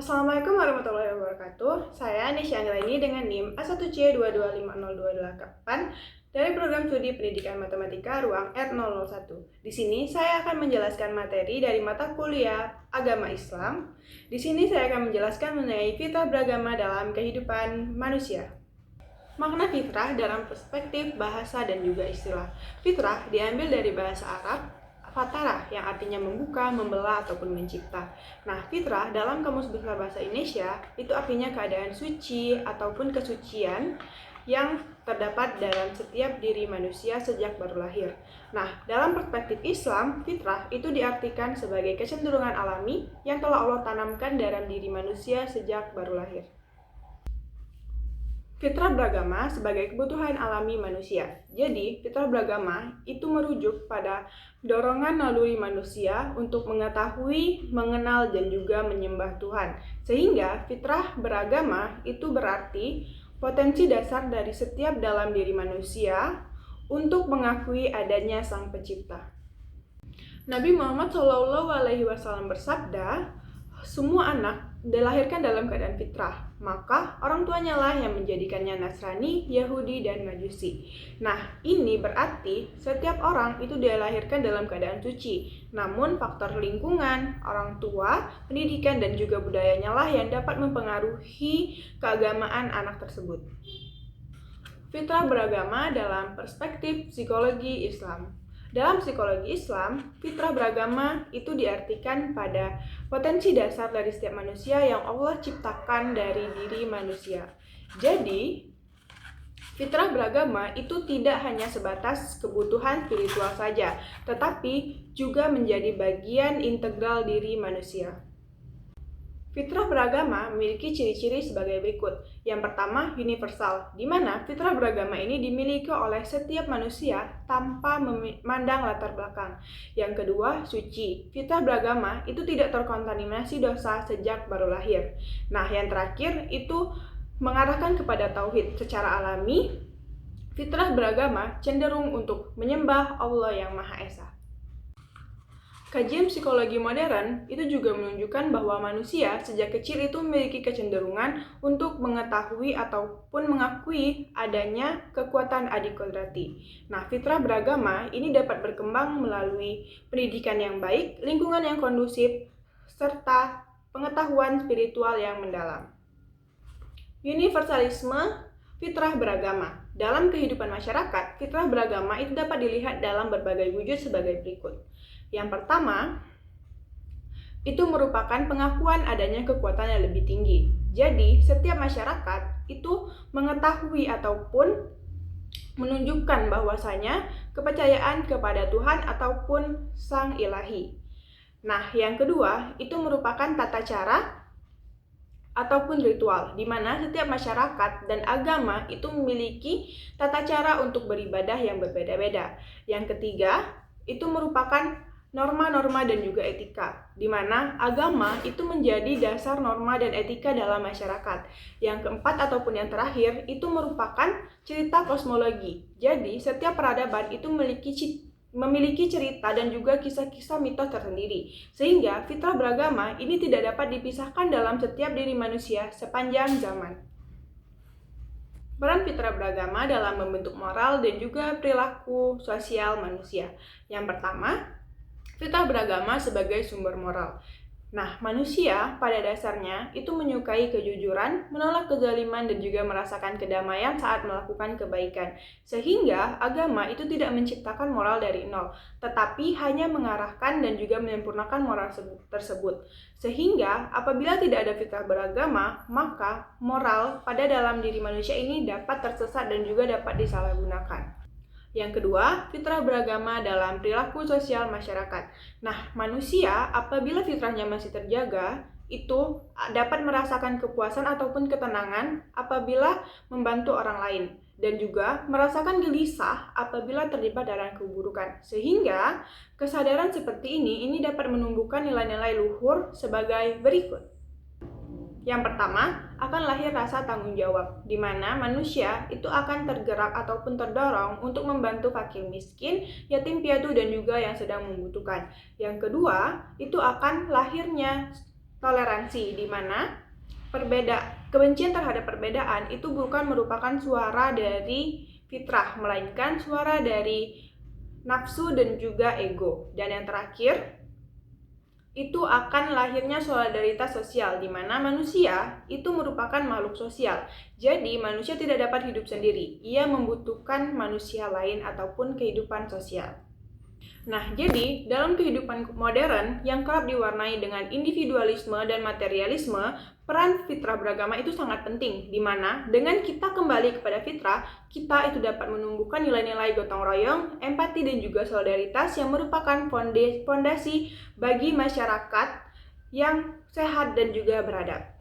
Assalamualaikum warahmatullahi wabarakatuh. Saya Nisha Anggraini dengan NIM A1C225028 dari program studi Pendidikan Matematika Ruang R001. Di sini saya akan menjelaskan materi dari mata kuliah Agama Islam. Di sini saya akan menjelaskan mengenai fitrah beragama dalam kehidupan manusia. Makna fitrah dalam perspektif bahasa dan juga istilah. Fitrah diambil dari bahasa Arab fatarah yang artinya membuka, membelah, ataupun mencipta. Nah, fitrah dalam Kamus Besar Bahasa Indonesia itu artinya keadaan suci ataupun kesucian yang terdapat dalam setiap diri manusia sejak baru lahir. Nah, dalam perspektif Islam, fitrah itu diartikan sebagai kecenderungan alami yang telah Allah tanamkan dalam diri manusia sejak baru lahir. Fitrah beragama sebagai kebutuhan alami manusia. Jadi, fitrah beragama itu merujuk pada dorongan naluri manusia untuk mengetahui, mengenal, dan juga menyembah Tuhan. Sehingga fitrah beragama itu berarti potensi dasar dari setiap dalam diri manusia untuk mengakui adanya Sang Pencipta. Nabi Muhammad SAW bersabda, semua anak dilahirkan dalam keadaan fitrah, maka orang tuanya lah yang menjadikannya Nasrani, Yahudi, dan Majusi. Nah, ini berarti setiap orang itu dilahirkan dalam keadaan suci. Namun, faktor lingkungan, orang tua, pendidikan, dan juga budayanya lah yang dapat mempengaruhi keagamaan anak tersebut. Fitrah beragama dalam perspektif psikologi Islam. Dalam psikologi Islam, fitrah beragama itu diartikan pada potensi dasar dari setiap manusia yang Allah ciptakan dari diri manusia. Jadi, fitrah beragama itu tidak hanya sebatas kebutuhan spiritual saja, tetapi juga menjadi bagian integral diri manusia. Fitrah beragama memiliki ciri-ciri sebagai berikut. Yang pertama, universal, di mana fitrah beragama ini dimiliki oleh setiap manusia tanpa memandang latar belakang. Yang kedua, suci. Fitrah beragama itu tidak terkontaminasi dosa sejak baru lahir. Nah, yang terakhir itu mengarahkan kepada tauhid. Secara alami, fitrah beragama cenderung untuk menyembah Allah yang Maha Esa. Kajian psikologi modern itu juga menunjukkan bahwa manusia sejak kecil itu memiliki kecenderungan untuk mengetahui ataupun mengakui adanya kekuatan adikodrati. Nah, fitrah beragama ini dapat berkembang melalui pendidikan yang baik, lingkungan yang kondusif, serta pengetahuan spiritual yang mendalam. Universalisme fitrah beragama. Dalam kehidupan masyarakat, fitrah beragama itu dapat dilihat dalam berbagai wujud sebagai berikut. Yang pertama, itu merupakan pengakuan adanya kekuatan yang lebih tinggi. Jadi, setiap masyarakat itu mengetahui ataupun menunjukkan bahwasanya kepercayaan kepada Tuhan ataupun Sang Ilahi. Nah, yang kedua, itu merupakan tata cara ataupun ritual, di mana setiap masyarakat dan agama itu memiliki tata cara untuk beribadah yang berbeda-beda. Yang ketiga, itu merupakan norma-norma dan juga etika, di mana agama itu menjadi dasar norma dan etika dalam masyarakat. Yang keempat ataupun yang terakhir, itu merupakan cerita kosmologi. Jadi, setiap peradaban itu memiliki cerita dan juga kisah-kisah mitos tersendiri, sehingga fitrah beragama ini tidak dapat dipisahkan dalam setiap diri manusia sepanjang zaman. Peran fitrah beragama dalam membentuk moral dan juga perilaku sosial manusia. Yang pertama, fitrah beragama sebagai sumber moral. Nah, manusia pada dasarnya itu menyukai kejujuran, menolak kezaliman, dan juga merasakan kedamaian saat melakukan kebaikan. Sehingga agama itu tidak menciptakan moral dari nol, tetapi hanya mengarahkan dan juga menyempurnakan moral tersebut. Sehingga apabila tidak ada fitrah beragama, maka moral pada dalam diri manusia ini dapat tersesat dan juga dapat disalahgunakan. Yang kedua, fitrah beragama dalam perilaku sosial masyarakat. Nah, manusia apabila fitrahnya masih terjaga, itu dapat merasakan kepuasan ataupun ketenangan apabila membantu orang lain, dan juga merasakan gelisah apabila terlibat dalam keburukan. Sehingga kesadaran seperti ini dapat menumbuhkan nilai-nilai luhur sebagai berikut. Yang pertama, akan lahir rasa tanggung jawab, di mana manusia itu akan tergerak ataupun terdorong untuk membantu fakir miskin, yatim piatu, dan juga yang sedang membutuhkan. Yang kedua, itu akan lahirnya toleransi, di mana kebencian terhadap perbedaan itu bukan merupakan suara dari fitrah, melainkan suara dari nafsu dan juga ego. Dan yang terakhir, itu akan lahirnya solidaritas sosial, di mana manusia itu merupakan makhluk sosial. Jadi, manusia tidak dapat hidup sendiri. Ia membutuhkan manusia lain ataupun kehidupan sosial. Nah, jadi dalam kehidupan modern yang kerap diwarnai dengan individualisme dan materialisme, peran fitrah beragama itu sangat penting, di mana dengan kita kembali kepada fitrah, kita itu dapat menumbuhkan nilai-nilai gotong royong, empati, dan juga solidaritas yang merupakan fondasi bagi masyarakat yang sehat dan juga beradab.